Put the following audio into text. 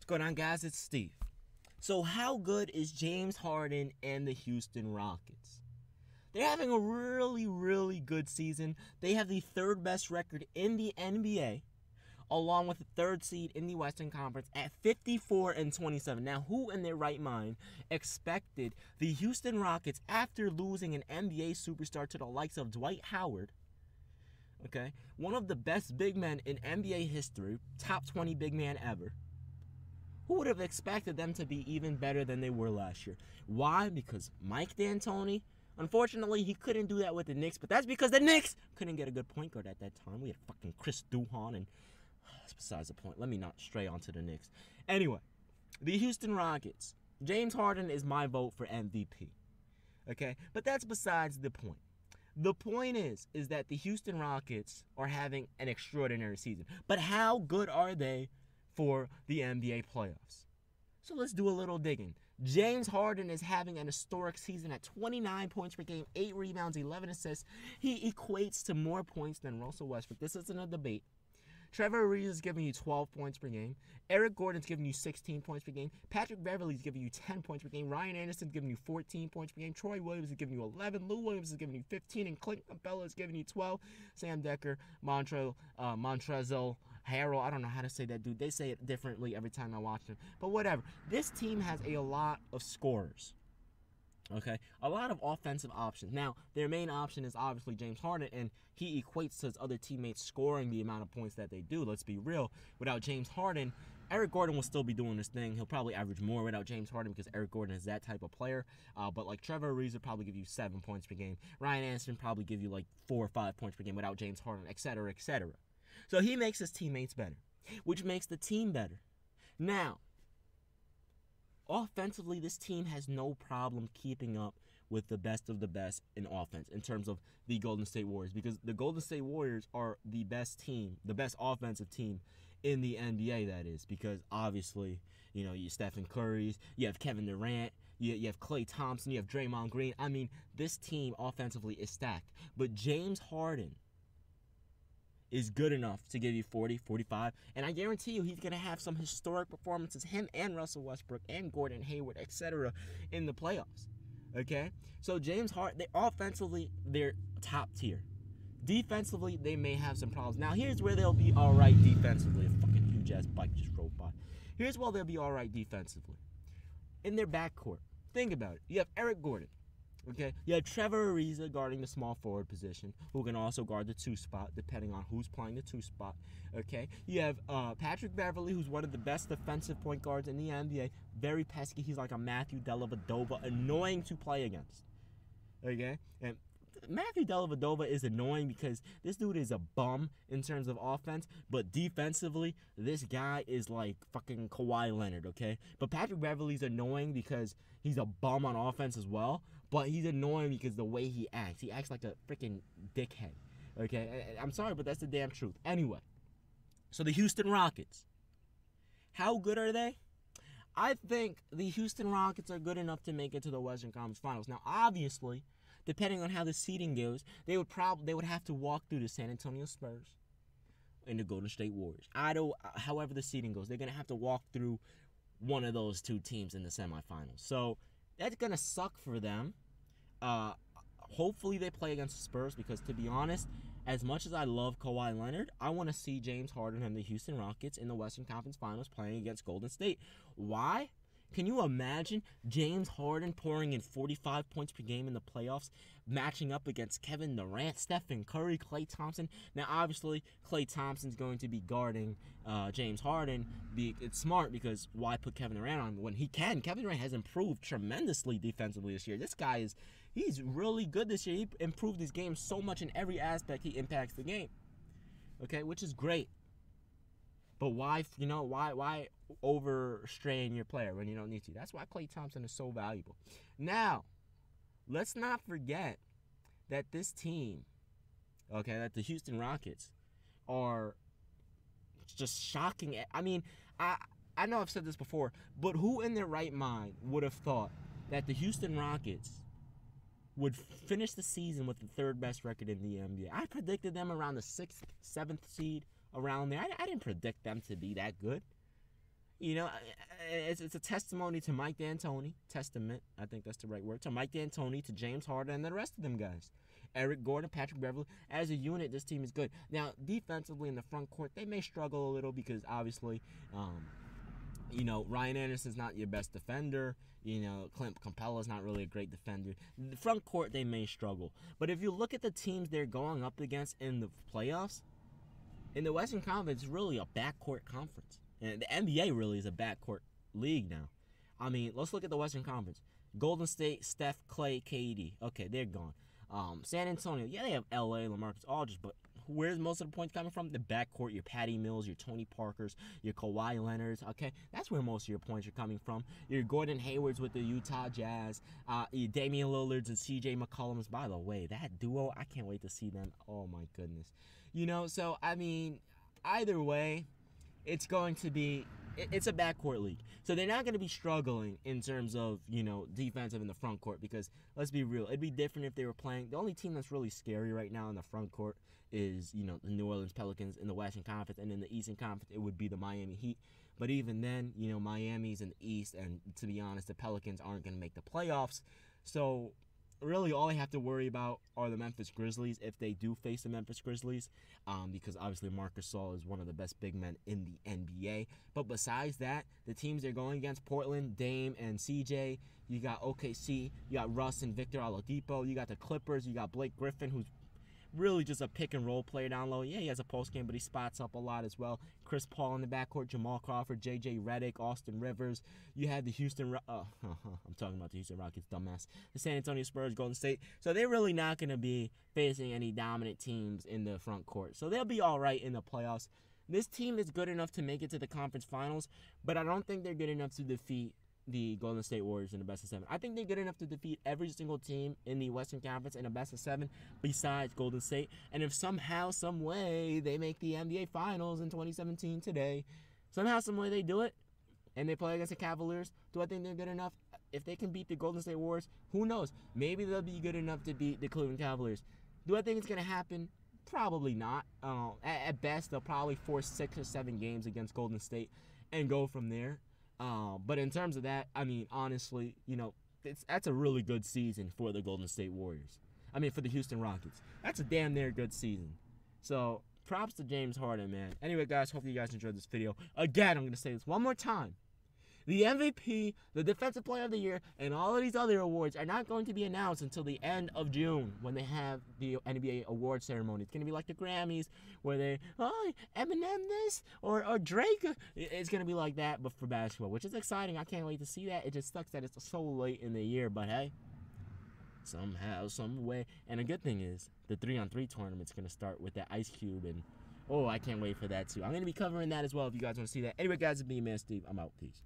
What's going on, guys? It's Steve. So how good is James Harden and the Houston Rockets? They're having a really, really good season. They have the third best record in the NBA, along with the third seed in the Western Conference at 54-27. Now, who in their right mind expected the Houston Rockets, after losing an NBA superstar to the likes of Dwight Howard, okay, one of the best big men in NBA history, top 20 big man ever, who would have expected them to be even better than they were last year? Why? Because Mike D'Antoni, unfortunately, he couldn't do that with the Knicks, but that's because the Knicks couldn't get a good point guard at that time. We had fucking Chris Dwyane, and that's besides the point. Let me not stray onto the Knicks. Anyway, the Houston Rockets. James Harden is my vote for MVP. Okay? But that's besides the point. The point is that the Houston Rockets are having an extraordinary season. But how good are they for the NBA playoffs? So let's do a little digging. James Harden is having an historic season at 29 points per game, 8 rebounds, 11 assists. He equates to more points than Russell Westbrook. This isn't a debate. Trevor Ariza is giving you 12 points per game. Eric Gordon's giving you 16 points per game. Patrick Beverley's giving you 10 points per game. Ryan Anderson's giving you 14 points per game. Troy Williams is giving you 11. Lou Williams is giving you 15. And Clint Capella is giving you 12. Sam Decker, Montrezl Harrell, I don't know how to say that dude. They say it differently every time I watch them. But whatever. This team has a lot of scorers. Okay, a lot of offensive options. Now, their main option is obviously James Harden, and he equates to his other teammates scoring the amount of points that they do. Let's be real. Without James Harden, Eric Gordon will still be doing this thing. He'll probably average more without James Harden because Eric Gordon is that type of player. But like Trevor Ariza probably give you 7 points per game. Ryan Anderson probably give you like 4 or 5 points per game without James Harden, etc., etc. So he makes his teammates better, which makes the team better. Now, offensively, this team has no problem keeping up with the best of the best in offense in terms of the Golden State Warriors, because the Golden State Warriors are the best team, the best offensive team in the NBA, that is, because obviously, you know, you Stephen Curry's, you have Kevin Durant, you have Klay Thompson, you have Draymond Green. I mean, this team offensively is stacked. But James Harden is good enough to give you 40, 45, and I guarantee you he's going to have some historic performances, him and Russell Westbrook and Gordon Hayward, etc., in the playoffs. Okay? So James Harden, offensively, they're top tier. Defensively, they may have some problems. Now, here's where they'll be all right defensively. A fucking huge-ass bike just rolled by. Here's where they'll be all right defensively. In their backcourt, think about it. You have Eric Gordon. Okay, you have Trevor Ariza guarding the small forward position, who can also guard the 2 spot, depending on who's playing the 2 spot. Okay, you have Patrick Beverley, who's one of the best defensive point guards in the NBA. Very pesky. He's like a Matthew Dellavedova, annoying to play against. Okay, and Matthew Dellavedova is annoying because this dude is a bum in terms of offense, but defensively, this guy is like fucking Kawhi Leonard, okay? But Patrick Beverley's annoying because he's a bum on offense as well, but he's annoying because the way he acts like a freaking dickhead, okay? I'm sorry, but that's the damn truth. Anyway, so the Houston Rockets, how good are they? I think the Houston Rockets are good enough to make it to the Western Conference Finals. Now, obviously, depending on how the seeding goes, they would have to walk through the San Antonio Spurs and the Golden State Warriors. However the seeding goes, they're gonna have to walk through one of those 2 teams in the semifinals. So that's gonna suck for them. Hopefully they play against the Spurs, because to be honest, as much as I love Kawhi Leonard, I want to see James Harden and the Houston Rockets in the Western Conference Finals playing against Golden State. Why? Can you imagine James Harden pouring in 45 points per game in the playoffs, matching up against Kevin Durant, Stephen Curry, Klay Thompson? Now, obviously, Klay Thompson's going to be guarding James Harden. It's smart, because why put Kevin Durant on when he can? Kevin Durant has improved tremendously defensively this year. This guy he's really good this year. He improved his game so much in every aspect. He impacts the game, okay, which is great. But why overstrain your player when you don't need to? That's why Klay Thompson is so valuable. Now, let's not forget that this team, okay, that the Houston Rockets are just shocking. I mean, I know I've said this before, but who in their right mind would have thought that the Houston Rockets would finish the season with the 3rd best record in the NBA? I predicted them around the 6th, 7th seed, around there. I didn't predict them to be that good. You know, it's a testimony to Mike D'Antoni. Testament, I think that's the right word. To Mike D'Antoni, to James Harden, and the rest of them guys. Eric Gordon, Patrick Beverley. As a unit, this team is good. Now, defensively in the front court, they may struggle a little because obviously, you know, Ryan Anderson's not your best defender. You know, Clint Capella's not really a great defender. The front court, they may struggle. But if you look at the teams they're going up against in the playoffs, in the Western Conference, it's really a backcourt conference. And the NBA really is a backcourt league now. I mean, let's look at the Western Conference. Golden State, Steph, Clay, KD. Okay, they're gone. San Antonio, yeah, they have LA, LaMarcus Aldridge, but where's most of the points coming from? The backcourt, your Patty Mills, your Tony Parkers, your Kawhi Leonards, okay? That's where most of your points are coming from. Your Gordon Haywards with the Utah Jazz, your Damian Lillards and CJ McCollums. By the way, that duo, I can't wait to see them. Oh, my goodness. You know, so, I mean, either way, it's going to be, it's a backcourt league. So they're not going to be struggling in terms of, you know, defensive in the front court because, let's be real, it'd be different if they were playing. The only team that's really scary right now in the front court is, you know, the New Orleans Pelicans in the Western Conference, and in the Eastern Conference, it would be the Miami Heat. But even then, you know, Miami's in the East, and to be honest, the Pelicans aren't going to make the playoffs. So really all I have to worry about are the Memphis Grizzlies if they do face the Memphis Grizzlies, because obviously Marc Gasol is one of the best big men in the NBA. But besides that, the teams they're going against, Portland, Dame, and CJ, you got OKC, you got Russ and Victor Oladipo, you got the Clippers, you got Blake Griffin, who's really just a pick-and-roll player down low. Yeah, he has a post-game, but he spots up a lot as well. Chris Paul in the backcourt, Jamal Crawford, J.J. Redick, Austin Rivers. You had the Houston I'm talking about the Houston Rockets, dumbass. The San Antonio Spurs, Golden State. So they're really not going to be facing any dominant teams in the front court. So they'll be all right in the playoffs. This team is good enough to make it to the conference finals, but I don't think they're good enough to defeat the Golden State Warriors in the best of 7. I think they're good enough to defeat every single team in the Western Conference in a best of 7 besides Golden State. And if somehow, some way, they make the NBA Finals in 2017 today, somehow, some way they do it, and they play against the Cavaliers, do I think they're good enough? If they can beat the Golden State Warriors, who knows? Maybe they'll be good enough to beat the Cleveland Cavaliers. Do I think it's going to happen? Probably not. At best, they'll probably force 6 or 7 games against Golden State and go from there. But in terms of that, I mean, honestly, you know, that's a really good season for the Golden State Warriors. I mean, for the Houston Rockets. That's a damn near good season. So, props to James Harden, man. Anyway, guys, hopefully you guys enjoyed this video. Again, I'm going to say this one more time. The MVP, the Defensive Player of the Year, and all of these other awards are not going to be announced until the end of June when they have the NBA award ceremony. It's going to be like the Grammys where they, Eminem this or Drake. It's going to be like that, but for basketball, which is exciting. I can't wait to see that. It just sucks that it's so late in the year, but hey, somehow, some way. And a good thing is the 3-on-3 tournament's going to start with that Ice Cube, and I can't wait for that too. I'm going to be covering that as well if you guys want to see that. Anyway, guys, it's me, man, Steve. I'm out. Peace.